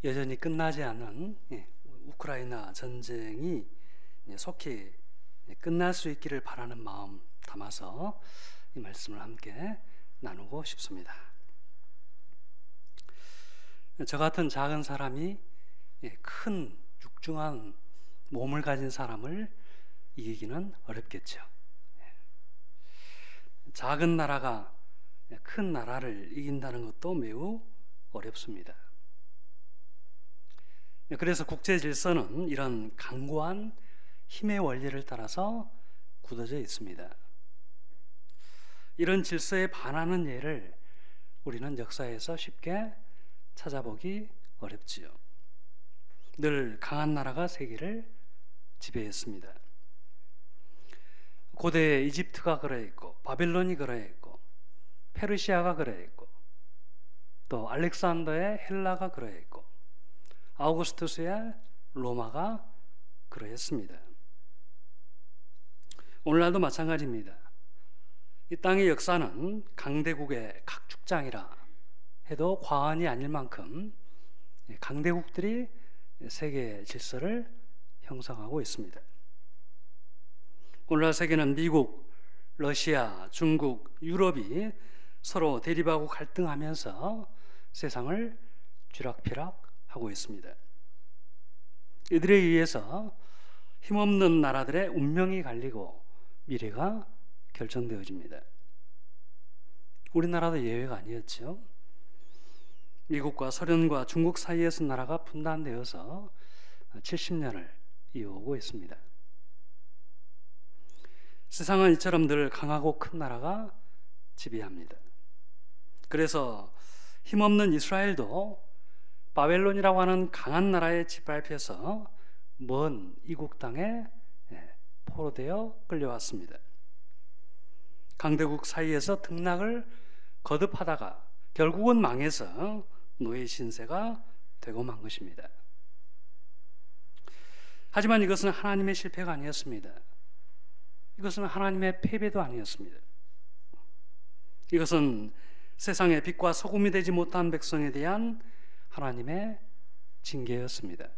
여전히 끝나지 않은 우크라이나 전쟁이 속히 끝날 수 있기를 바라는 마음 담아서 이 말씀을 함께 나누고 싶습니다. 저 같은 작은 사람이 큰 육중한 몸을 가진 사람을 이기기는 어렵겠죠. 작은 나라가 큰 나라를 이긴다는 것도 매우 어렵습니다. 그래서 국제 질서는 이런 강고한 힘의 원리를 따라서 굳어져 있습니다. 이런 질서에 반하는 예를 우리는 역사에서 쉽게 찾아보기 어렵지요. 늘 강한 나라가 세계를 지배했습니다. 고대 이집트가 그러했고, 바빌론이 그러했고, 페르시아가 그러했고, 또 알렉산더의 헬라가 그러했고, 아우구스투스의 로마가 그러했습니다. 오늘날도 마찬가지입니다. 이 땅의 역사는 강대국의 각축장이라 해도 과언이 아닐 만큼 강대국들이 세계 질서를 형성하고 있습니다. 오늘날 세계는 미국, 러시아, 중국, 유럽이 서로 대립하고 갈등하면서 세상을 쥐락펴락하고 있습니다. 이들에 의해서 힘없는 나라들의 운명이 갈리고 미래가 결정되어집니다. 우리나라도 예외가 아니었죠. 미국과 소련과 중국 사이에서 나라가 분단되어서 70년을 이어오고 있습니다. 세상은 이처럼 늘 강하고 큰 나라가 지배합니다. 그래서 힘없는 이스라엘도 바벨론이라고 하는 강한 나라에 짓밟혀서 먼 이국 땅에 포로되어 끌려왔습니다. 강대국 사이에서 등락을 거듭하다가 결국은 망해서 노예 신세가 되고 만 것입니다. 하지만 이것은 하나님의 실패가 아니었습니다. 이것은 하나님의 패배도 아니었습니다. 이것은 세상의 빛과 소금이 되지 못한 백성에 대한 하나님의 징계였습니다.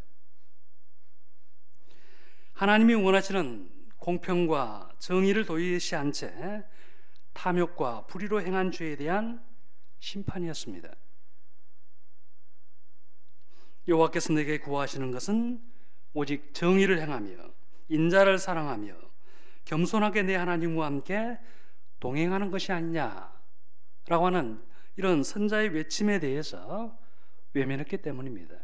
하나님이 원하시는 공평과 정의를 도외시한 채 탐욕과 불의로 행한 죄에 대한 심판이었습니다. 여호와께서 내게 구하시는 것은 오직 정의를 행하며 인자를 사랑하며 겸손하게 내 하나님과 함께 동행하는 것이 아니냐라고 하는 이런 선자의 외침에 대해서 외면했기 때문입니다.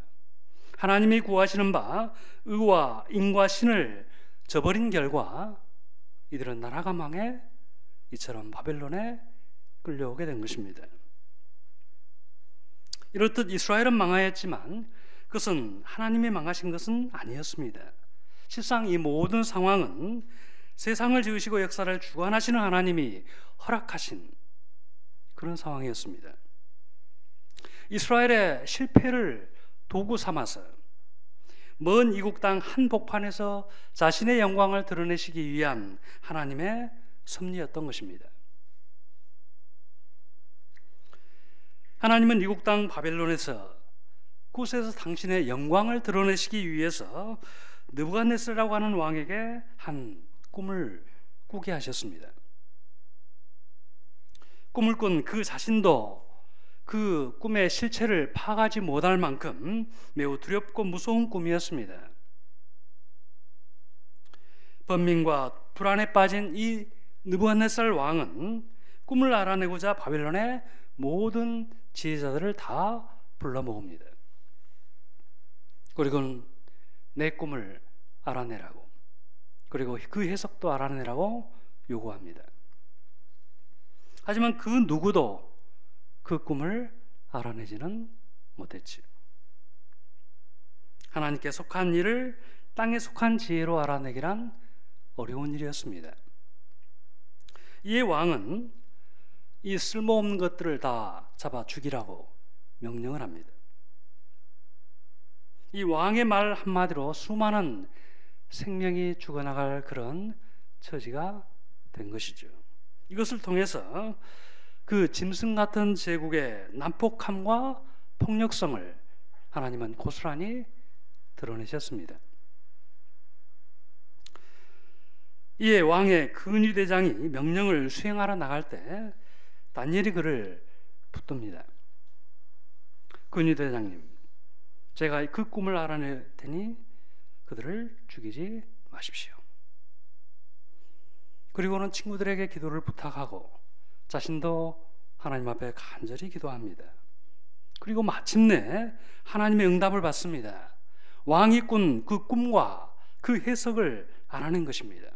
하나님이 구하시는 바 의와 인과 신을 저버린 결과 이들은 나라가 망해 이처럼 바벨론에 끌려오게 된 것입니다. 이렇듯 이스라엘은 망하였지만 그것은 하나님이 망하신 것은 아니었습니다. 실상 이 모든 상황은 세상을 지으시고 역사를 주관하시는 하나님이 허락하신 그런 상황이었습니다. 이스라엘의 실패를 도구 삼아서 먼 이국 땅 한복판에서 자신의 영광을 드러내시기 위한 하나님의 섭리였던 것입니다. 하나님은 이국 땅 바벨론에서 그곳에서 당신의 영광을 드러내시기 위해서 느부갓네살이라고 하는 왕에게 한 꿈을 꾸게 하셨습니다. 꿈을 꾼 그 자신도 그 꿈의 실체를 파악하지 못할 만큼 매우 두렵고 무서운 꿈이었습니다. 번민과 불안에 빠진 이 느부갓네살 왕은 꿈을 알아내고자 바벨론의 모든 지혜자들을 다 불러 모읍니다. 그리고 내 꿈을 알아내라고, 그리고 그 해석도 알아내라고 요구합니다. 하지만 그 누구도 그 꿈을 알아내지는 못했지요. 하나님께 속한 일을 땅에 속한 지혜로 알아내기란 어려운 일이었습니다. 이에 왕은 이 쓸모없는 것들을 다 잡아 죽이라고 명령을 합니다. 이 왕의 말 한마디로 수많은 생명이 죽어나갈 그런 처지가 된 것이죠. 이것을 통해서 그 짐승 같은 제국의 난폭함과 폭력성을 하나님은 고스란히 드러내셨습니다. 이에 왕의 근위대장이 명령을 수행하러 나갈 때 다니엘이 그를 붙듭니다. 근위대장님, 제가 그 꿈을 알아낼 테니 그들을 죽이지 마십시오. 그리고는 친구들에게 기도를 부탁하고 자신도 하나님 앞에 간절히 기도합니다. 그리고 마침내 하나님의 응답을 받습니다. 왕이 꾼 그 꿈과 그 해석을 알아낸 것입니다.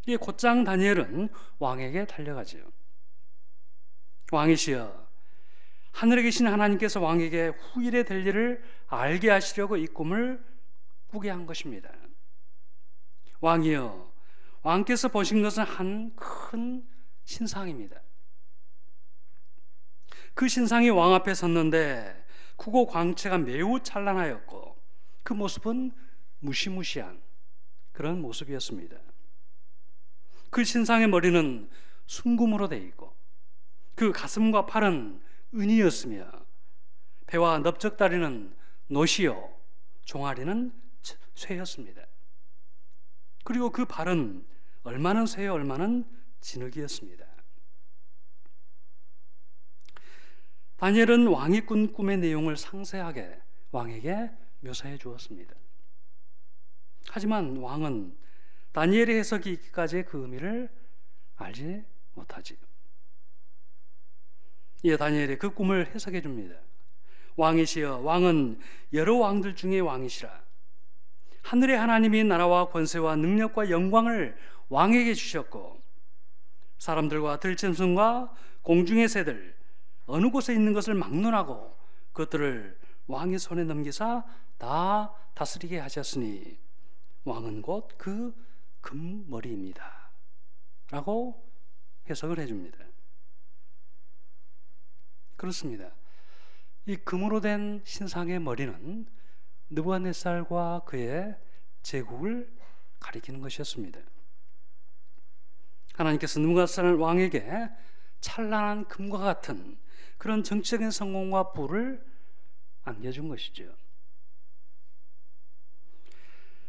이 곧장 다니엘은 왕에게 달려가지요. 왕이시여, 하늘에 계신 하나님께서 왕에게 후일에 될 일을 알게 하시려고 이 꿈을 꾸게 한 것입니다. 왕이여, 왕께서 보신 것은 한 큰 신상입니다. 그 신상이 왕 앞에 섰는데 크고 광채가 매우 찬란하였고 그 모습은 무시무시한 그런 모습이었습니다. 그 신상의 머리는 순금으로 되어 있고 그 가슴과 팔은 은이었으며 배와 넓적다리는 노시요 종아리는 쇠였습니다. 그리고 그 발은 얼마는 쇠요 얼마는 진흙이었습니다. 다니엘은 왕이 꾼 꿈의 내용을 상세하게 왕에게 묘사해 주었습니다. 하지만 왕은 다니엘의 해석이기까지의 그 의미를 알지 못하지요. 이에 다니엘이 그 꿈을 해석해 줍니다. 왕이시여, 왕은 여러 왕들 중에 왕이시라. 하늘의 하나님이 나라와 권세와 능력과 영광을 왕에게 주셨고 사람들과 들짐승과 공중의 새들 어느 곳에 있는 것을 막론하고 그것들을 왕의 손에 넘기사 다 다스리게 하셨으니 왕은 곧 그 금머리입니다 라고 해석을 해줍니다. 그렇습니다. 이 금으로 된 신상의 머리는 느부갓네살과 그의 제국을 가리키는 것이었습니다. 하나님께서 느부갓네살 왕에게 찬란한 금과 같은 그런 정치적인 성공과 부를 안겨준 것이죠.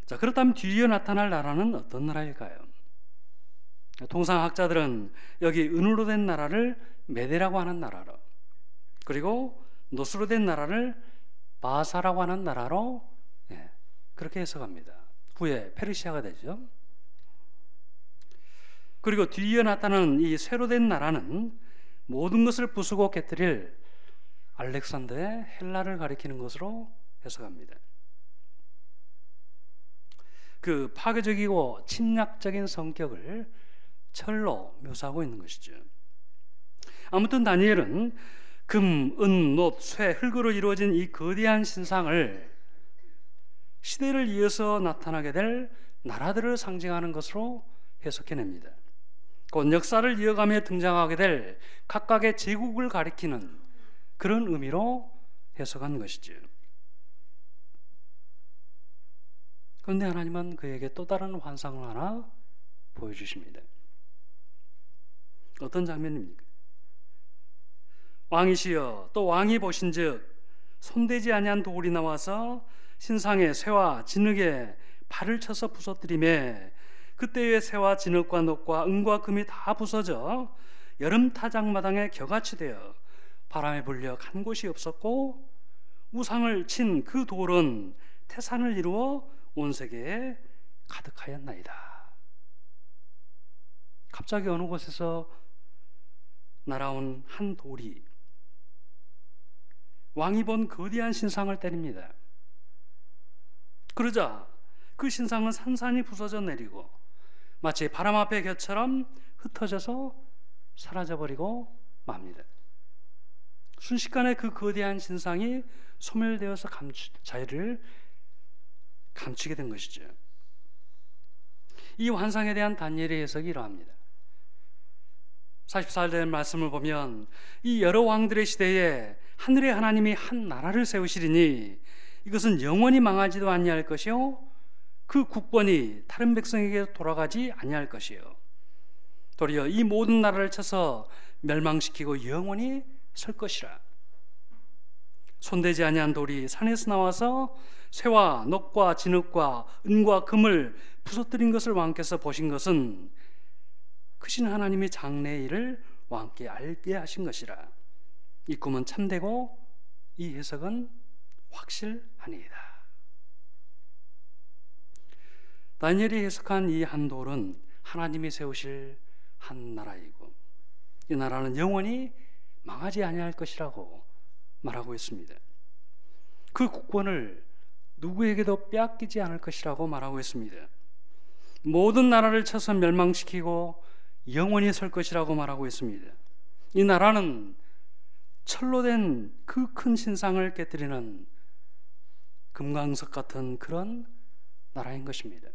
자, 그렇다면 뒤이어 나타날 나라는 어떤 나라일까요? 통상학자들은 여기 은으로 된 나라를 메대라고 하는 나라로, 그리고 노스로 된 나라를 바사라고 하는 나라로 그렇게 해석합니다. 후에 페르시아가 되죠. 그리고 뒤이어 나타나는 이 쇠로 된 나라는 모든 것을 부수고 깨뜨릴 알렉산더의 헬라를 가리키는 것으로 해석합니다. 그 파괴적이고 침략적인 성격을 철로 묘사하고 있는 것이죠. 아무튼 다니엘은 금, 은, 놋, 쇠, 흙으로 이루어진 이 거대한 신상을 시대를 이어서 나타나게 될 나라들을 상징하는 것으로 해석해냅니다. 곧 역사를 이어가며 등장하게 될 각각의 제국을 가리키는 그런 의미로 해석한 것이죠. 그런데 하나님은 그에게 또 다른 환상을 하나 보여주십니다. 어떤 장면입니까? 왕이시여, 또 왕이 보신즉 손대지 아니한 돌이 나와서 신상의 쇠와 진흙에 발을 쳐서 부서뜨리매 그때의 쇠와 진흙과 놋과 은과 금이 다 부서져 여름 타작마당에 겨같이 되어 바람에 불려 간 곳이 없었고 우상을 친 그 돌은 태산을 이루어 온 세계에 가득하였나이다. 갑자기 어느 곳에서 날아온 한 돌이 왕이 본 거대한 신상을 때립니다. 그러자 그 신상은 산산이 부서져 내리고 마치 바람 앞의 겨처럼 흩어져서 사라져버리고 맙니다. 순식간에 그 거대한 신상이 소멸되어서 자유를 감추게 된 것이죠. 이 환상에 대한 다니엘의 해석이 이러합니다. 44절 말씀을 보면 이 여러 왕들의 시대에 하늘의 하나님이 한 나라를 세우시리니 이것은 영원히 망하지도 아니할 것이요 그 국권이 다른 백성에게 돌아가지 아니할 것이요 도리어 이 모든 나라를 쳐서 멸망시키고 영원히 설 것이라. 손대지 아니한 돌이 산에서 나와서 쇠와 놋과 진흙과 은과 금을 부서뜨린 것을 왕께서 보신 것은 크신 하나님의 장래의 일을 왕께 알게 하신 것이라. 이 꿈은 참되고 이 해석은 확실하니이다. 다니엘이 해석한 이 한 돌은 하나님이 세우실 한 나라이고 이 나라는 영원히 망하지 아니할 것이라고 말하고 있습니다. 그 국권을 누구에게도 빼앗기지 않을 것이라고 말하고 있습니다. 모든 나라를 쳐서 멸망시키고 영원히 설 것이라고 말하고 있습니다. 이 나라는 철로 된 그 큰 신상을 깨뜨리는 금강석 같은 그런 나라인 것입니다.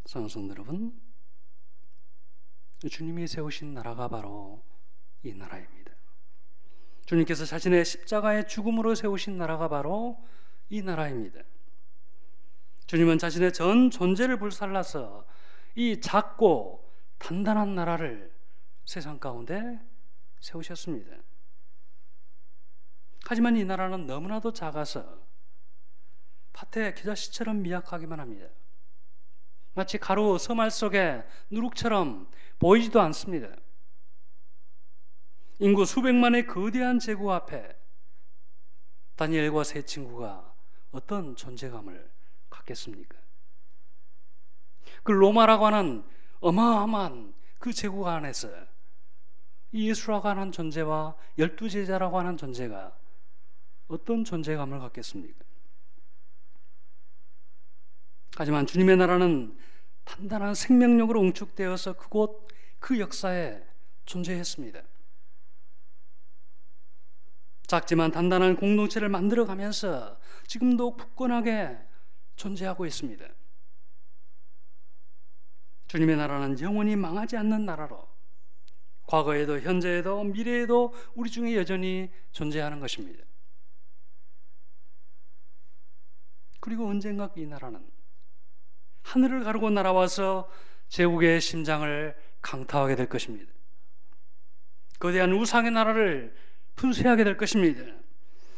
사랑하는 성도 여러분, 주님이 세우신 나라가 바로 이 나라입니다. 주님께서 자신의 십자가의 죽음으로 세우신 나라가 바로 이 나라입니다. 주님은 자신의 전 존재를 불살라서 이 작고 단단한 나라를 세상 가운데 세우셨습니다. 하지만 이 나라는 너무나도 작아서 밭의 겨자씨처럼 미약하기만 합니다. 마치 가루 서말 속의 누룩처럼 보이지도 않습니다. 인구 수백만의 거대한 제국 앞에 다니엘과 세 친구가 어떤 존재감을 갖겠습니까? 그 로마라고 하는 어마어마한 그 제국 안에서 이 예수라고 하는 존재와 12제자라고 하는 존재가 어떤 존재감을 갖겠습니까? 하지만 주님의 나라는 단단한 생명력으로 응축되어서 그곳 그 역사에 존재했습니다. 작지만 단단한 공동체를 만들어가면서 지금도 굳건하게 존재하고 있습니다. 주님의 나라는 영원히 망하지 않는 나라로 과거에도 현재에도 미래에도 우리 중에 여전히 존재하는 것입니다. 그리고 언젠가 이 나라는 하늘을 가르고 날아와서 제국의 심장을 강타하게 될 것입니다. 거대한 우상의 나라를 분쇄하게 될 것입니다.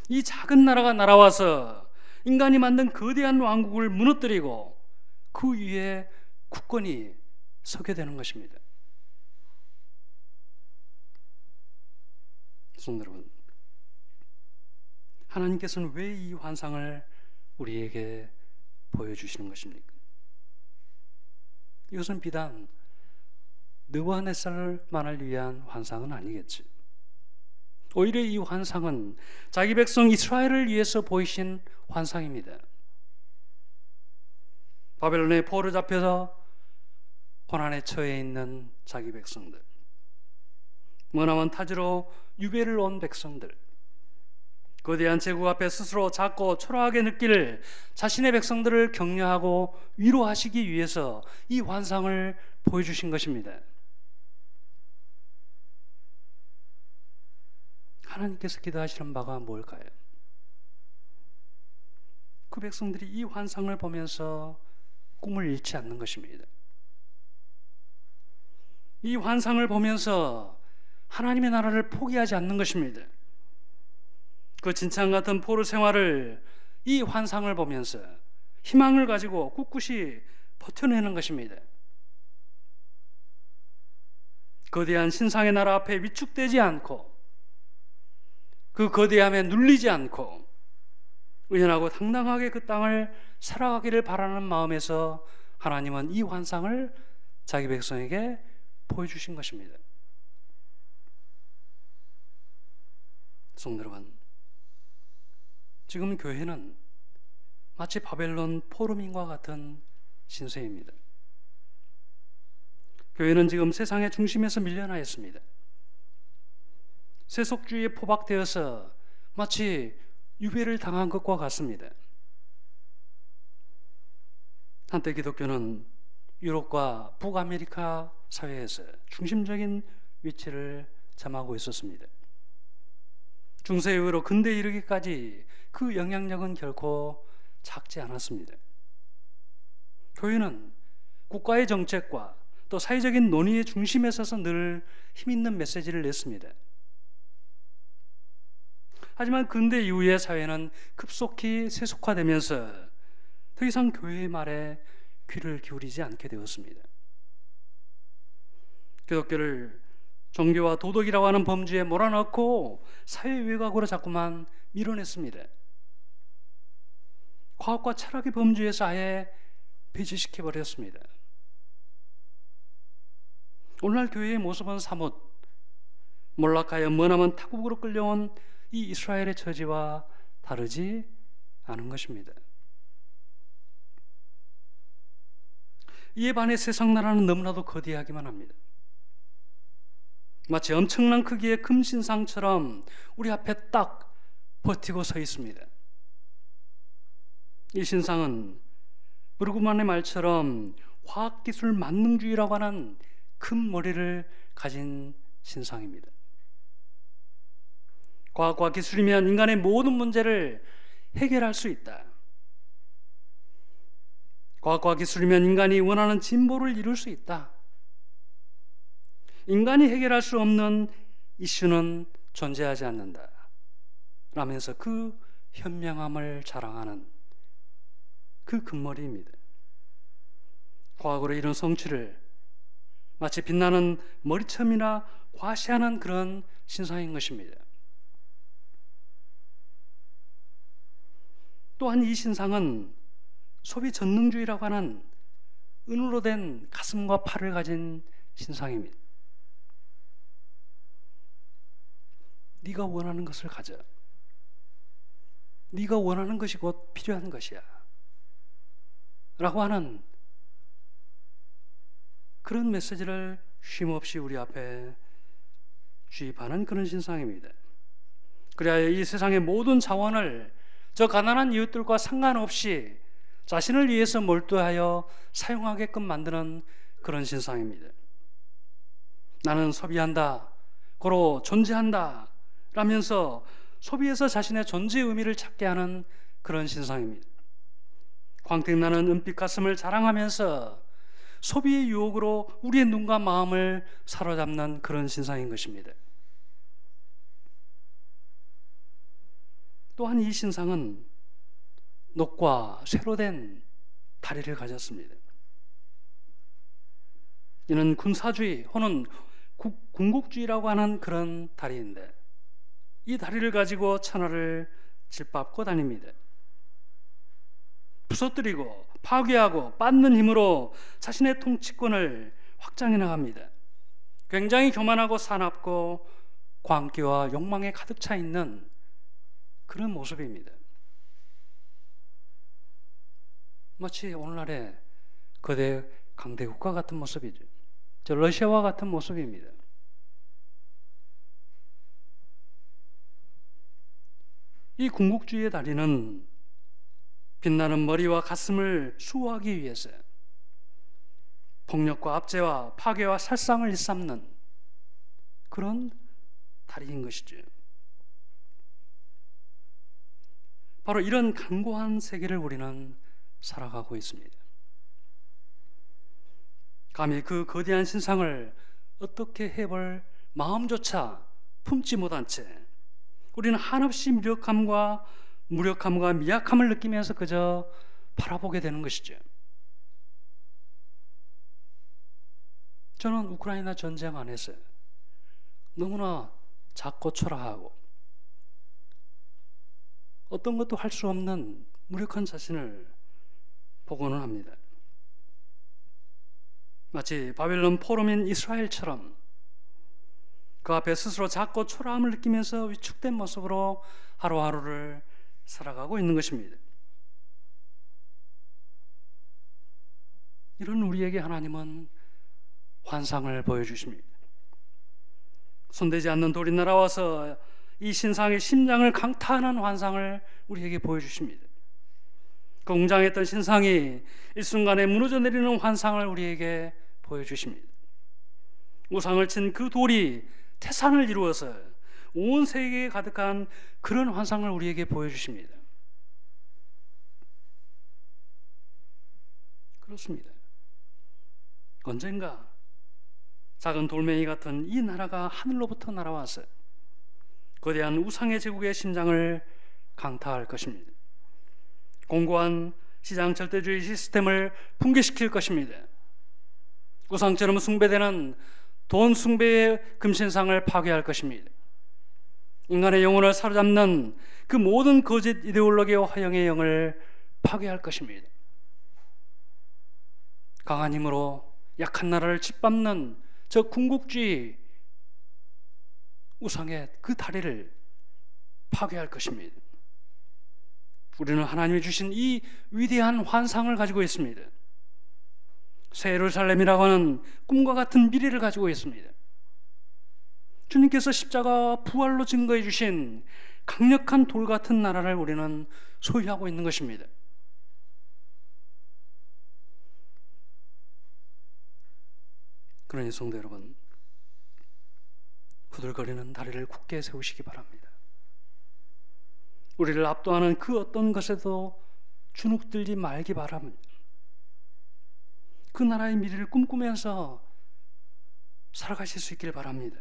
이 작은 나라가 날아와서 인간이 만든 거대한 왕국을 무너뜨리고 그 위에 굳건히 서게 되는 것입니다. 성도 여러분, 하나님께서는 왜 이 환상을 우리에게 보여주시는 것입니까? 이것은 비단 느부갓네살만을 위한 환상은 아니겠지. 오히려 이 환상은 자기 백성 이스라엘을 위해서 보이신 환상입니다. 바벨론에 포로 잡혀서 고난에 처해 있는 자기 백성들, 머나먼 타지로 유배를 온 백성들, 거대한 제국 앞에 스스로 작고 초라하게 느낄 자신의 백성들을 격려하고 위로하시기 위해서 이 환상을 보여주신 것입니다. 하나님께서 기도하시는 바가 뭘까요? 그 백성들이 이 환상을 보면서 꿈을 잃지 않는 것입니다. 이 환상을 보면서 하나님의 나라를 포기하지 않는 것입니다. 그 진창 같은 포로 생활을 이 환상을 보면서 희망을 가지고 꿋꿋이 버텨내는 것입니다. 거대한 신상의 나라 앞에 위축되지 않고 그 거대함에 눌리지 않고 의연하고 당당하게 그 땅을 살아가기를 바라는 마음에서 하나님은 이 환상을 자기 백성에게 보여주신 것입니다. 성도 여러분, 지금 교회는 마치 바벨론 포로민과 같은 신세입니다. 교회는 지금 세상의 중심에서 밀려나 있습니다. 세속주의에 포박되어서 마치 유배를 당한 것과 같습니다. 한때 기독교는 유럽과 북아메리카 사회에서 중심적인 위치를 점하고 있었습니다. 중세 이후로 근대에 이르기까지 그 영향력은 결코 작지 않았습니다. 교회는 국가의 정책과 또 사회적인 논의의 중심에 서서 늘 힘있는 메시지를 냈습니다. 하지만 근대 이후의 사회는 급속히 세속화되면서 더 이상 교회의 말에 귀를 기울이지 않게 되었습니다. 기독교를 종교와 도덕이라고 하는 범주에 몰아넣고 사회 외곽으로 자꾸만 밀어냈습니다. 과학과 철학의 범주에서 아예 배제시켜버렸습니다. 오늘날 교회의 모습은 사뭇 몰락하여 머나먼 타국으로 끌려온 이 이스라엘의 처지와 다르지 않은 것입니다. 이에 반해 세상 나라는 너무나도 거대하기만 합니다. 마치 엄청난 크기의 금신상처럼 우리 앞에 딱 버티고 서 있습니다. 이 신상은 브루그만의 말처럼 화학기술 만능주의라고 하는 큰 머리를 가진 신상입니다. 과학과 기술이면 인간의 모든 문제를 해결할 수 있다. 과학과 기술이면 인간이 원하는 진보를 이룰 수 있다. 인간이 해결할 수 없는 이슈는 존재하지 않는다. 라면서 그 현명함을 자랑하는 그 금머리입니다. 과학으로 이룬 성취를 마치 빛나는 머리첨이나 과시하는 그런 신상인 것입니다. 또한 이 신상은 소비 전능주의라고 하는 은으로 된 가슴과 팔을 가진 신상입니다. 네가 원하는 것을 가져. 네가 원하는 것이 곧 필요한 것이야. 라고 하는 그런 메시지를 쉼없이 우리 앞에 주입하는 그런 신상입니다. 그래야 이 세상의 모든 자원을 저 가난한 이웃들과 상관없이 자신을 위해서 몰두하여 사용하게끔 만드는 그런 신상입니다. 나는 소비한다, 고로 존재한다 라면서 소비에서 자신의 존재의 의미를 찾게 하는 그런 신상입니다. 광택나는 은빛 가슴을 자랑하면서 소비의 유혹으로 우리의 눈과 마음을 사로잡는 그런 신상인 것입니다. 또한 이 신상은 녹과 쇠로 된 다리를 가졌습니다. 이는 군사주의 혹은 군국주의라고 하는 그런 다리인데 이 다리를 가지고 천하를 짓밟고 다닙니다. 부서뜨리고 파괴하고 빻는 힘으로 자신의 통치권을 확장해 나갑니다. 굉장히 교만하고 사납고 광기와 욕망에 가득 차 있는 그런 모습입니다. 마치 오늘날의 거대 강대국가 같은 모습이죠. 저 러시아와 같은 모습입니다. 이 군국주의의 다리는 빛나는 머리와 가슴을 수호하기 위해서 폭력과 압제와 파괴와 살상을 일삼는 그런 다리인 것이죠. 바로 이런 견고한 세계를 우리는 살아가고 있습니다. 감히 그 거대한 신상을 어떻게 해볼 마음조차 품지 못한 채 우리는 한없이 무력함과 미약함을 느끼면서 그저 바라보게 되는 것이죠. 저는 우크라이나 전쟁 안에서 너무나 작고 초라하고 어떤 것도 할 수 없는 무력한 자신을 보고는 합니다. 마치 바벨론 포로민 이스라엘처럼 그 앞에 스스로 작고 초라함을 느끼면서 위축된 모습으로 하루하루를 살아가고 있는 것입니다. 이런 우리에게 하나님은 환상을 보여주십니다. 손대지 않는 돌이 날아와서 이 신상의 심장을 강타하는 환상을 우리에게 보여주십니다. 그 웅장했던 신상이 일순간에 무너져 내리는 환상을 우리에게 보여주십니다. 우상을 친 그 돌이 태산을 이루어서 온 세계에 가득한 그런 환상을 우리에게 보여주십니다. 그렇습니다. 언젠가 작은 돌멩이 같은 이 나라가 하늘로부터 날아와서 거대한 우상의 제국의 심장을 강타할 것입니다. 공고한 시장 절대주의 시스템을 붕괴시킬 것입니다. 우상처럼 숭배되는 돈 숭배의 금신상을 파괴할 것입니다. 인간의 영혼을 사로잡는 그 모든 거짓 이데올로기와 화형의 영을 파괴할 것입니다. 강한 힘으로 약한 나라를 짓밟는 저 궁극주의 우상의 그 다리를 파괴할 것입니다. 우리는 하나님이 주신 이 위대한 환상을 가지고 있습니다. 새 예루살렘이라고 하는 꿈과 같은 미래를 가지고 있습니다. 주님께서 십자가 부활로 증거해 주신 강력한 돌 같은 나라를 우리는 소유하고 있는 것입니다. 그러니 성도 여러분, 후들거리는 다리를 굳게 세우시기 바랍니다. 우리를 압도하는 그 어떤 것에도 주눅들지 말기 바랍니다. 그 나라의 미래를 꿈꾸면서 살아가실 수 있길 바랍니다.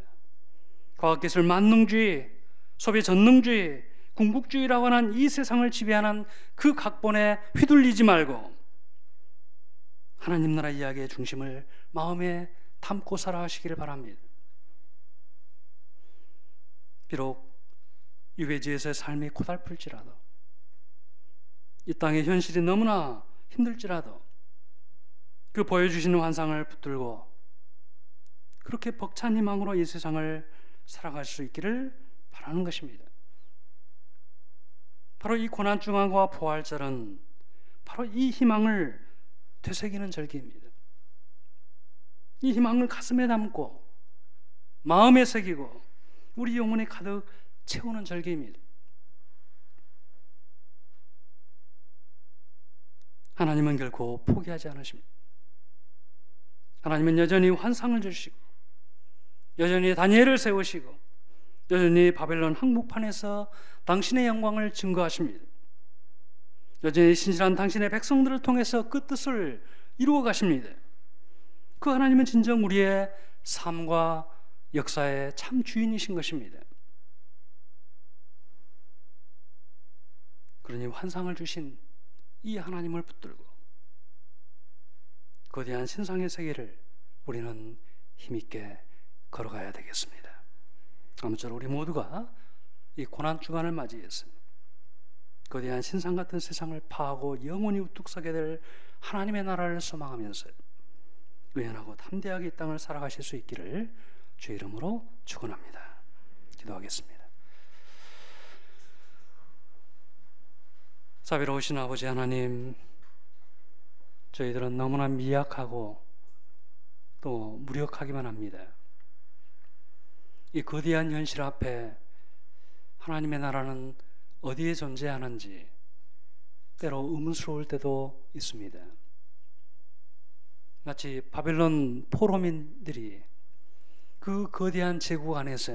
과학기술 만능주의, 소비 전능주의, 궁극주의라고 하는 이 세상을 지배하는 그 각본에 휘둘리지 말고 하나님 나라 이야기의 중심을 마음에 담고 살아가시기를 바랍니다. 비록 유배지에서의 삶이 고달플지라도, 이 땅의 현실이 너무나 힘들지라도 그 보여주시는 환상을 붙들고 그렇게 벅찬 희망으로 이 세상을 살아갈 수 있기를 바라는 것입니다. 바로 이 고난중앙과 부활절은 바로 이 희망을 되새기는 절기입니다. 이 희망을 가슴에 담고 마음에 새기고 우리 영혼에 가득 채우는 절기입니다. 하나님은 결코 포기하지 않으십니다. 하나님은 여전히 환상을 주시고 여전히 다니엘을 세우시고 여전히 바벨론 항복판에서 당신의 영광을 증거하십니다. 여전히 신실한 당신의 백성들을 통해서 그 뜻을 이루어 가십니다. 그 하나님은 진정 우리의 삶과 역사의 참 주인이신 것입니다. 그러니 환상을 주신 이 하나님을 붙들고 거대한 신상의 세계를 우리는 힘있게 걸어가야 되겠습니다. 아무쪼록 우리 모두가 이 고난주간을 맞이해서 거대한 신상 같은 세상을 파하고 영원히 우뚝 서게 될 하나님의 나라를 소망하면서 의연하고 담대하게 이 땅을 살아가실 수 있기를 주의 이름으로 축원합니다. 기도하겠습니다. 자비로우신 아버지 하나님, 저희들은 너무나 미약하고 또 무력하기만 합니다. 이 거대한 현실 앞에 하나님의 나라는 어디에 존재하는지 때로 의문스러울 때도 있습니다. 마치 바벨론 포로민들이 그 거대한 제국 안에서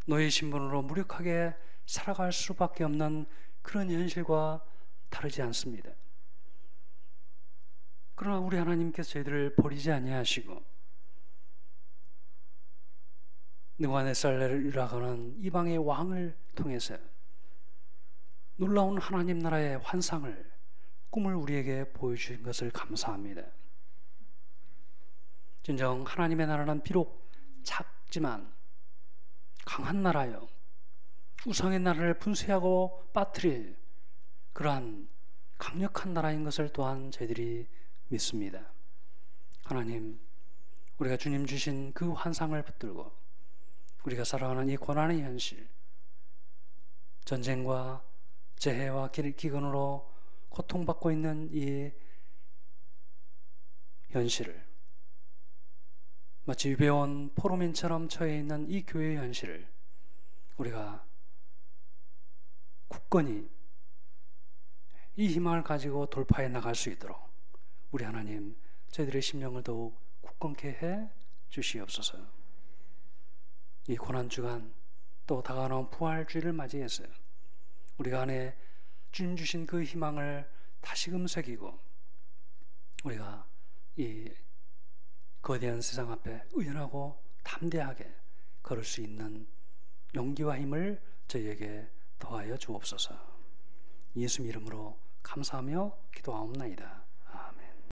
노예 신분으로 무력하게 살아갈 수밖에 없는 그런 현실과 다르지 않습니다. 그러나 우리 하나님께서 저희들을 버리지 아니하시고 느부갓네살이라고 하는 이방의 왕을 통해서 놀라운 하나님 나라의 환상을, 꿈을 우리에게 보여주신 것을 감사합니다. 진정 하나님의 나라는 비록 작지만 강한 나라요, 우상의 나라를 분쇄하고 빠뜨릴 그러한 강력한 나라인 것을 또한 저희들이 믿습니다. 하나님, 우리가 주님 주신 그 환상을 붙들고 우리가 살아가는 이 고난의 현실, 전쟁과 재해와 기근으로 고통받고 있는 이 현실을, 마치 유배원 포로민처럼 처해 있는 이 교회의 현실을 우리가 굳건히 이 희망을 가지고 돌파해 나갈 수 있도록 우리 하나님, 저희들의 심령을 더욱 굳건케 해 주시옵소서. 이 고난주간 또 다가오는 부활주의를 맞이해서 우리가 안에 주님 주신 그 희망을 다시금 새기고 우리가 이 거대한 세상 앞에 의연하고 담대하게 걸을 수 있는 용기와 힘을 저희에게 더하여 주옵소서. 예수 이름으로 감사하며 기도하옵나이다.